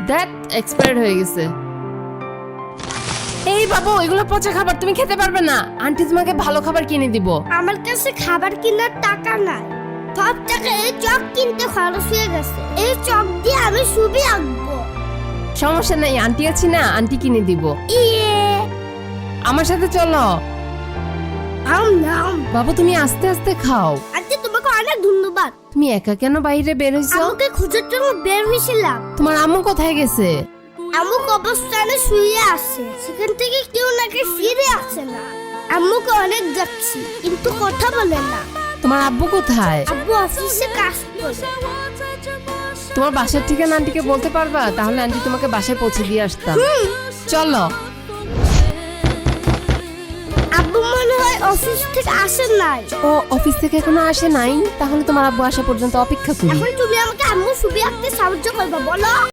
That expired হয়ে গেছে। এই বাবু, এগুলো পচা খাবার, তুমি খেতে পারবে না। আন্টি তোমাকে ভালো খাবার কিনে দিব। আমার কাছে খাবার কেনার টাকা নাই, সব টাকা এই চক কিনতে খরচ হয়ে গেছে। এই চক দিয়ে আমি ছবি আঁকবো। সমস্যা নাই, আন্টি আছি না, আন্টি কিনে দিব। ইয়ে আমার সাথে চলো। নাম বাবু তুমি আস্তে আস্তে খাও। আন্টি তোমাকে অনেক ধন্যবাদ। তুমি একা কেন বাইরে বের হইছো? আমাকে খোঁজার জন্য বের হয়েছিলাম। তোমার আম্মু কোথায় গেছে? আম্মু কবরস্থানে শুয়ে আছে, সেখান থেকে কেউ নাকি ফিরে আসে না। আম্মুকে অনেক যাচ্ছি কিন্তু কথা বলে না। তোমার আব্বু কোথায়? আব্বু অফিসে কাজ করে। তোমার বাসার ঠিকানা আন্টিকে বলতে পারবা? তাহলে আন্টি তোমাকে বাসায় পৌঁছে দিয়ে আসতাম। চলো। আব্বু মনে হয় অফিস থেকে আসে নাই। ও অফিস থেকে এখনো আসে নাই? তাহলে তোমার আব্বু আসা পর্যন্ত অপেক্ষা করি। এখন তুমি আমাকে আম্মু ছবি আঁকতে সাহায্য করবে, বলো?